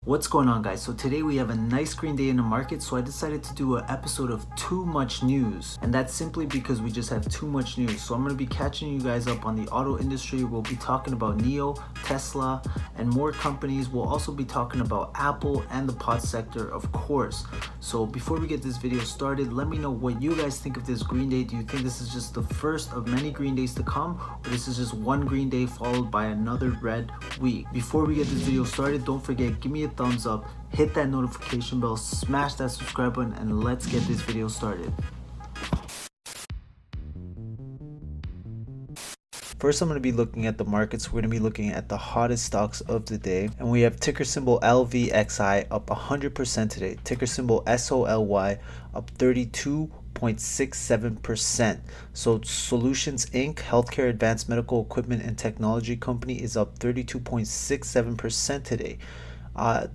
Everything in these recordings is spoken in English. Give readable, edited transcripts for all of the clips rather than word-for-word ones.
What's going on, guys? So today we have a nice green day in the market, so I decided to do an episode of too much news, and that's simply because we just have too much news. So I'm going to be catching you guys up on the auto industry. We'll be talking about NIO, Tesla, and more companies. We'll also be talking about Apple and the pot sector, of course. So before we get this video started, let me know what you guys think of this green day. Do you think this is just the first of many green days to come, or this is just one green day followed by another red week? Before we get this video started, don't forget, give me a thumbs up, hit that notification bell, smash that subscribe button, and let's get this video started. First, I'm going to be looking at the markets. We're going to be looking at the hottest stocks of the day, and we have ticker symbol LVXI up 100% today, ticker symbol SOLY up 32.67%. So Solutions Inc., Healthcare Advanced Medical Equipment and Technology Company, is up 32.67% today.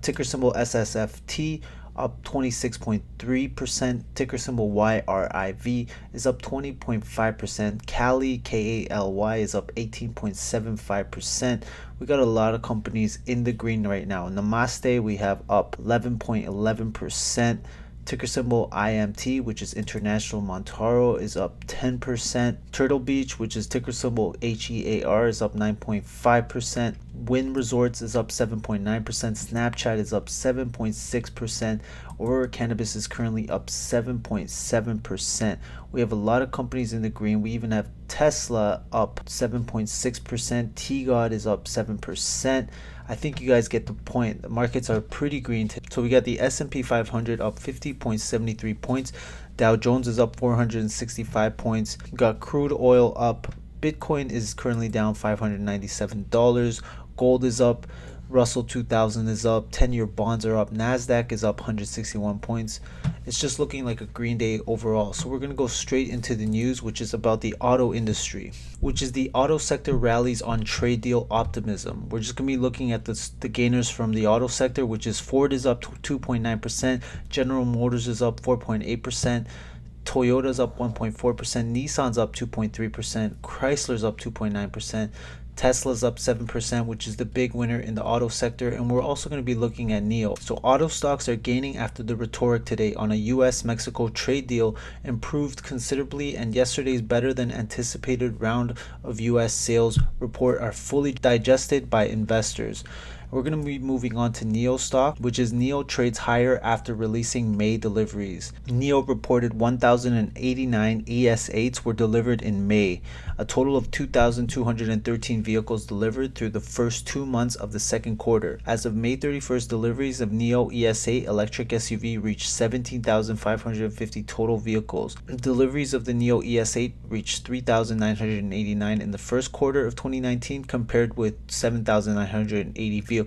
Ticker symbol SSFT up 26.3%. Ticker symbol YRIV is up 20.5%. Cali, KALY, is up 18.75%. We got a lot of companies in the green right now. Namaste, we have up 11.11%. Ticker symbol IMT, which is International Montaro, is up 10%. Turtle Beach, which is ticker symbol HEAR, is up 9.5%. Wynn Resorts is up 7.9%. Snapchat is up 7.6%. Aurora Cannabis is currently up 7.7%. We have a lot of companies in the green. We even have Tesla up 7.6%. T-God is up 7%. I think you guys get the point. The markets are pretty green. So we got the S&P 500 up 50.73 points. Dow Jones is up 465 points. We got crude oil up. Bitcoin is currently down $597. Gold is up. Russell 2000 is up. 10-year bonds are up. NASDAQ is up 161 points. It's just looking like a green day overall. So we're going to go straight into the news, which is about the auto industry, which is the auto sector rallies on trade deal optimism. We're just going to be looking at the gainers from the auto sector, which is Ford is up 2.9%. General Motors is up 4.8%. Toyota's up 1.4%. Nissan's up 2.3%. Chrysler's up 2.9%. Tesla's up 7%, which is the big winner in the auto sector, and we're also going to be looking at NIO. So auto stocks are gaining after the rhetoric today on a US-Mexico trade deal improved considerably, and yesterday's better than anticipated round of US sales report are fully digested by investors. We're going to be moving on to NIO stock, which is NIO trades higher after releasing May deliveries. NIO reported 1,089 ES8s were delivered in May, a total of 2,213 vehicles delivered through the first 2 months of the second quarter. As of May 31st, deliveries of NIO ES8 electric SUV reached 17,550 total vehicles. Deliveries of the NIO ES8 reached 3,989 in the first quarter of 2019 compared with 7,980 vehicles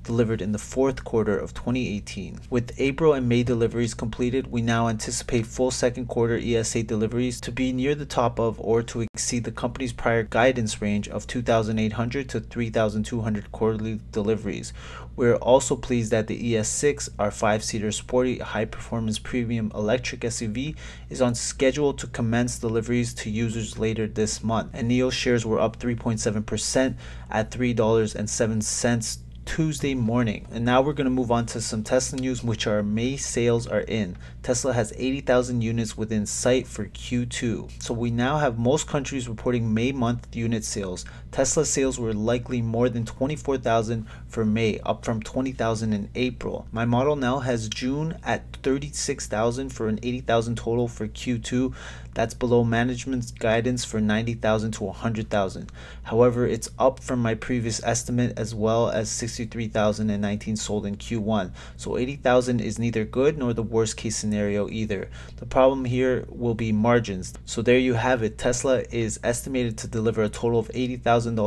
delivered in the fourth quarter of 2018. With April and May deliveries completed, we now anticipate full second quarter ES8 deliveries to be near the top of or to exceed the company's prior guidance range of 2,800 to 3,200 quarterly deliveries. We're also pleased that the ES6, our 5-seater sporty high-performance premium electric SUV, is on schedule to commence deliveries to users later this month. And NIO shares were up 3.7% at $3.07 Tuesday morning. And now we're going to move on to some Tesla news, which are May sales are in. Tesla has 80,000 units within sight for Q2. So we now have most countries reporting May month unit sales. Tesla sales were likely more than 24,000 for May, up from 20,000 in April. My model now has June at 36,000 for an 80,000 total for Q2. That's below management's guidance for 90,000 to 100,000. However, it's up from my previous estimate, as well as 63,019 sold in Q1. So 80,000 is neither good nor the worst case scenario either. The problem here will be margins. So there you have it. Tesla is estimated to deliver a total of 80,000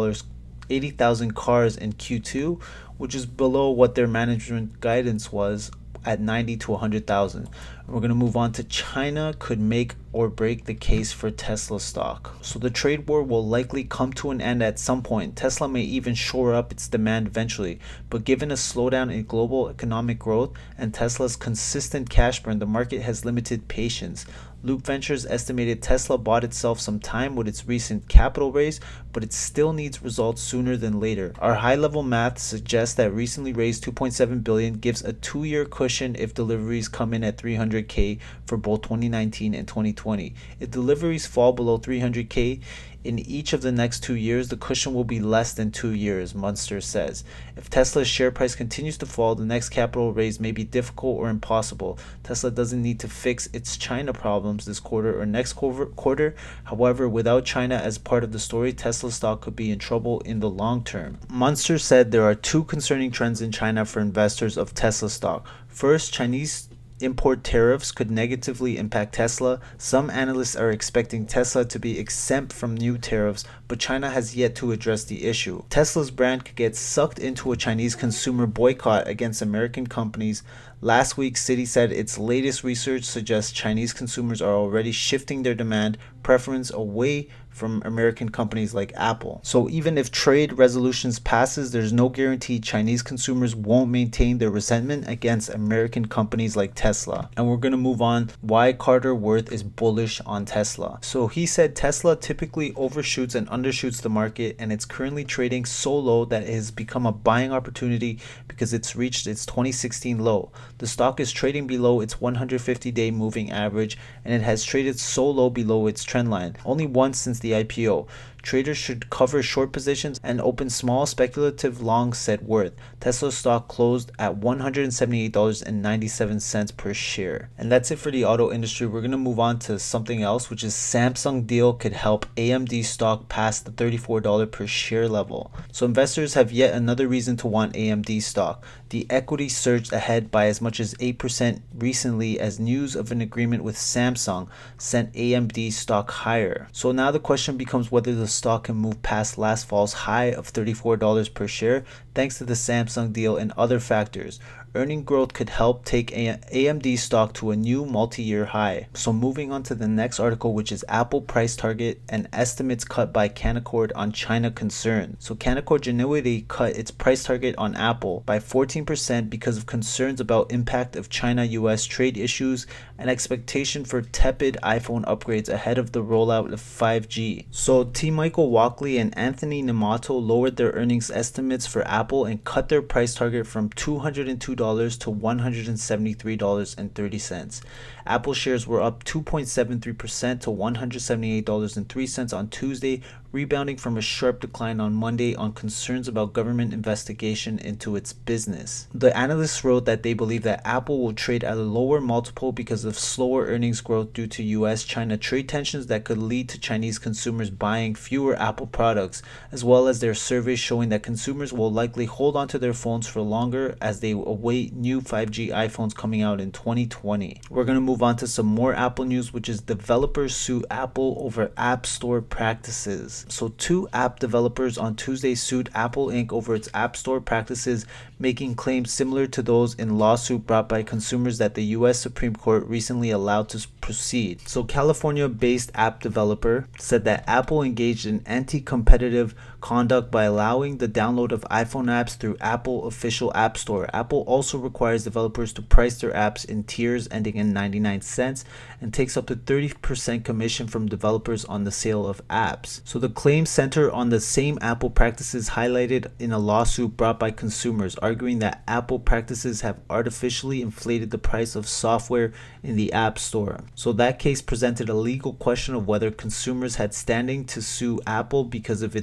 cars in Q2, which is below what their management guidance was at 90 to 100,000. We're going to move on to China could make or break the case for Tesla stock. So the trade war will likely come to an end at some point. Tesla may even shore up its demand eventually, but given a slowdown in global economic growth and Tesla's consistent cash burn, the market has limited patience. Loop Ventures estimated Tesla bought itself some time with its recent capital raise, but it still needs results sooner than later. Our high-level math suggests that recently raised $2.7 billion gives a 2-year cushion if deliveries come in at 300K for both 2019 and 2020. If deliveries fall below 300K in each of the next 2 years, the cushion will be less than 2 years, Munster says. If Tesla's share price continues to fall, the next capital raise may be difficult or impossible. Tesla doesn't need to fix its China problems this quarter or next quarter. However, without China as part of the story, Tesla stock could be in trouble in the long term. Munster said there are 2 concerning trends in China for investors of Tesla stock. First, Chinese import tariffs could negatively impact Tesla. Some analysts are expecting Tesla to be exempt from new tariffs, but China has yet to address the issue. Tesla's brand could get sucked into a Chinese consumer boycott against American companies. Last week, Citi said its latest research suggests Chinese consumers are already shifting their demand preference away from American companies like Apple. So even if trade resolutions passes, there's no guarantee Chinese consumers won't maintain their resentment against American companies like Tesla. And we're going to move on why Carter Worth is bullish on Tesla. So he said Tesla typically overshoots and undershoots the market, and it's currently trading so low that it has become a buying opportunity because it's reached its 2016 low. The stock is trading below its 150-day moving average, and it has traded so low below its trend line only once since the IPO. Traders should cover short positions and open small speculative longs, said Worth. Tesla stock closed at $178.97 per share. And that's it for the auto industry. We're going to move on to something else, which is Samsung deal could help AMD stock pass the $34 per share level. So investors have yet another reason to want AMD stock. The equity surged ahead by as much as 8% recently as news of an agreement with Samsung sent AMD stock higher. So now the question becomes whether the stock can move past last fall's high of $34 per share thanks to the Samsung deal and other factors. Earning growth could help take AMD stock to a new multi-year high. So moving on to the next article, which is Apple price target and estimates cut by Cannacord on China concerns. So Cannacord Genuity cut its price target on Apple by 14% because of concerns about impact of China-US trade issues and expectation for tepid iPhone upgrades ahead of the rollout of 5G. So T. Michael Walkley and Anthony Namato lowered their earnings estimates for Apple and cut their price target from $202 to $173.30. Apple shares were up 2.73% to $178.03 on Tuesday, rebounding from a sharp decline on Monday on concerns about government investigation into its business. The analysts wrote that they believe that Apple will trade at a lower multiple because of slower earnings growth due to US-China trade tensions that could lead to Chinese consumers buying fewer Apple products, as well as their surveys showing that consumers will likely hold onto their phones for longer as they await new 5G iPhones coming out in 2020. We're going to move on to some more Apple news, which is developers sue Apple over App Store practices. So 2 app developers on Tuesday sued Apple Inc. over its App Store practices, making claims similar to those in lawsuit brought by consumers that the US Supreme Court recently allowed to proceed. So California-based app developer said that Apple engaged in anti-competitive conduct by allowing the download of iPhone apps through Apple official App Store. Apple also requires developers to price their apps in tiers ending in 99 cents and takes up to 30% commission from developers on the sale of apps. So the claims center on the same Apple practices highlighted in a lawsuit brought by consumers, arguing that Apple practices have artificially inflated the price of software in the App Store. So that case presented a legal question of whether consumers had standing to sue Apple because it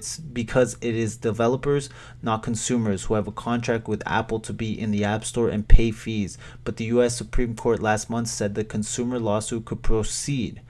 is developers, not consumers, who have a contract with Apple to be in the App Store and pay fees. But the US Supreme Court last month said the consumer lawsuit could proceed.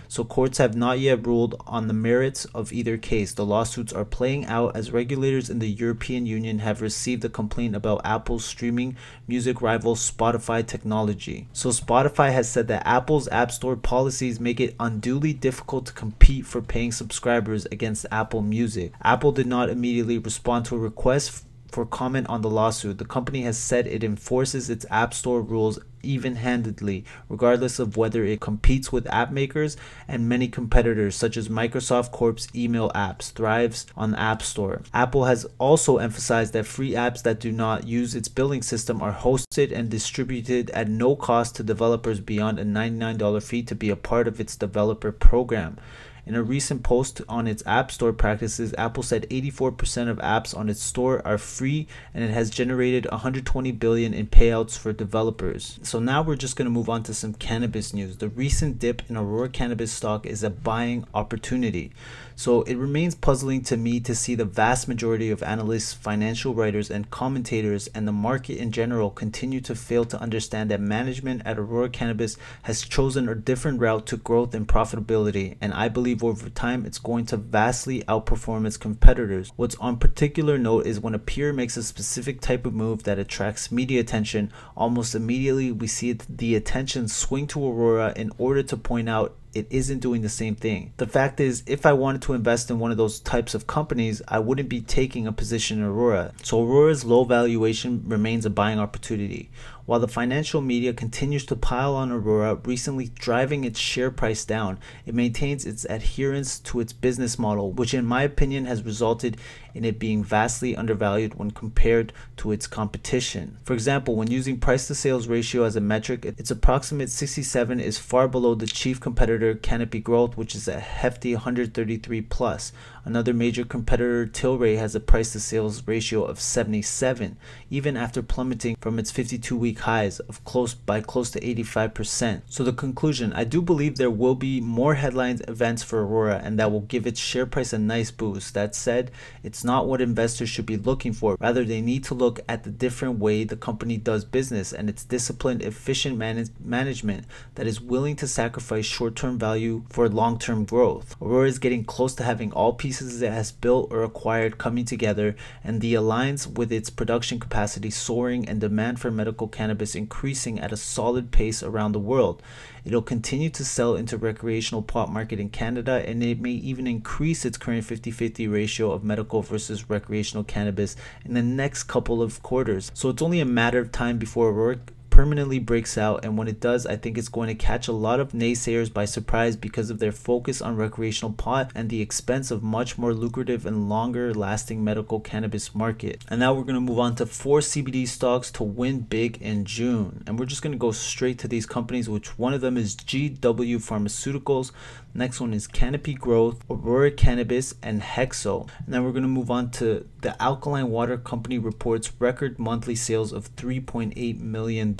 So courts have not yet ruled on the merits of either case. The lawsuits are playing out as regulators in the European Union have received a complaint about Apple's streaming music rival Spotify technology. So Spotify has said that Apple's App Store policies make it unduly difficult to compete for paying subscribers against Apple Music. Apple did not immediately respond to a request for comment on the lawsuit. The company has said it enforces its App Store rules even-handedly, regardless of whether it competes with app makers and many competitors such as Microsoft Corp's email apps thrives on the App Store. Apple has also emphasized that free apps that do not use its billing system are hosted and distributed at no cost to developers beyond a $99 fee to be a part of its developer program. In a recent post on its App Store practices, Apple said 84% of apps on its store are free, and it has generated $120 billion in payouts for developers. So now we're just going to move on to some cannabis news. The recent dip in Aurora Cannabis stock is a buying opportunity. So it remains puzzling to me to see the vast majority of analysts, financial writers, and commentators and the market in general continue to fail to understand that management at Aurora Cannabis has chosen a different route to growth and profitability, and I believe over time it's going to vastly outperform its competitors. What's on particular note is when a peer makes a specific type of move that attracts media attention, almost immediately we see the attention swing to Aurora in order to point out it isn't doing the same thing. The fact is, if I wanted to invest in one of those types of companies, I wouldn't be taking a position in Aurora. So Aurora's low valuation remains a buying opportunity. While the financial media continues to pile on Aurora, recently driving its share price down, it maintains its adherence to its business model, which in my opinion has resulted in it being vastly undervalued when compared to its competition. For example, when using price to sales ratio as a metric, its approximate 67 is far below the chief competitor Canopy Growth, which is a hefty 133 plus. Another major competitor, Tilray, has a price to sales ratio of 77, even after plummeting from its 52-week highs of close to 85%. So the conclusion, I do believe there will be more headlines events for Aurora, and that will give its share price a nice boost. That said, it's not what investors should be looking for. Rather, they need to look at the different way the company does business and its disciplined, efficient management that is willing to sacrifice short-term value for long-term growth. Aurora is getting close to having all pieces it has built or acquired coming together, and the aligns with its production capacity soaring and demand for medical cannabis increasing at a solid pace around the world. It'll continue to sell into recreational pot market in Canada, and it may even increase its current 50-50 ratio of medical versus recreational cannabis in the next couple of quarters. So it's only a matter of time before Aurora permanently breaks out, and when it does, I think it's going to catch a lot of naysayers by surprise because of their focus on recreational pot and the expense of much more lucrative and longer lasting medical cannabis market. And now we're going to move on to 4 CBD stocks to win big in June, and we're just going to go straight to these companies, which one of them is GW Pharmaceuticals, next one is Canopy Growth, Aurora Cannabis, and Hexo. And then we're going to move on to the Alkaline Water Company reports record monthly sales of $3.8 million.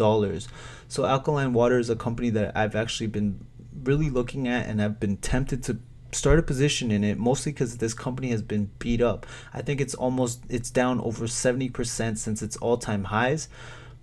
So Alkaline Water is a company that I've actually been really looking at, and I've been tempted to start a position in it, mostly because this company has been beat up. I think it's down over 70% since its all-time highs.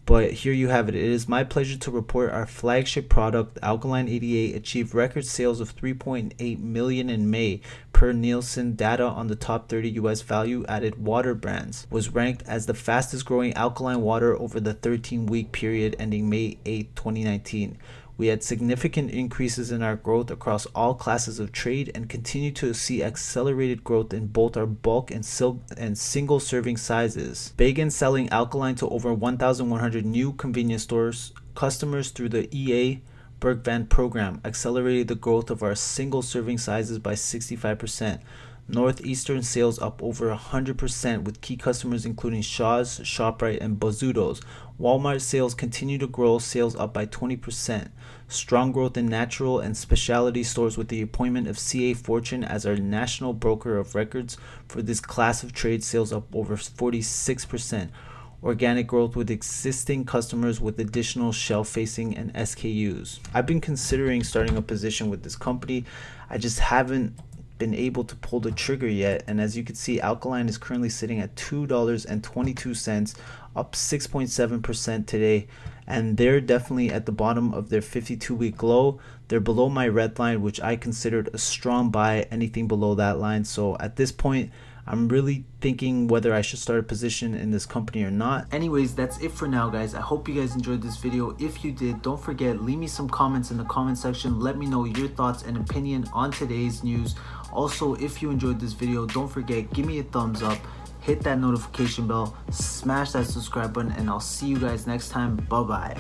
But here you have it. It is my pleasure to report our flagship product, Alkaline 88, achieved record sales of $3.8 million in May per Nielsen data on the top 30 US value-added water brands. Was ranked as the fastest growing alkaline water over the 13-week period ending May 8, 2019. We had significant increases in our growth across all classes of trade and continue to see accelerated growth in both our bulk and single serving sizes. Began selling Alkaline to over 1,100 new convenience stores customers through the EA Bergvan program, accelerated the growth of our single serving sizes by 65%. Northeastern sales up over 100% with key customers including Shaw's, ShopRite, and Bozzuto's. Walmart sales continue to grow, sales up by 20%. Strong growth in natural and specialty stores with the appointment of CA Fortune as our national broker of records for this class of trade, sales up over 46%. Organic growth with existing customers with additional shelf facing and SKUs. I've been considering starting a position with this company. I just haven't been able to pull the trigger yet, and as you can see, Alkaline is currently sitting at $2.22, up 6.7% today, and they're definitely at the bottom of their 52-week low. They're below my red line, which I considered a strong buy, anything below that line. So at this point, I'm really thinking whether I should start a position in this company or not. Anyways, that's it for now, guys. I hope you guys enjoyed this video. If you did, don't forget, leave me some comments in the comment section. Let me know your thoughts and opinion on today's news. Also, if you enjoyed this video, don't forget, give me a thumbs up, hit that notification bell, smash that subscribe button, and I'll see you guys next time. Bye bye.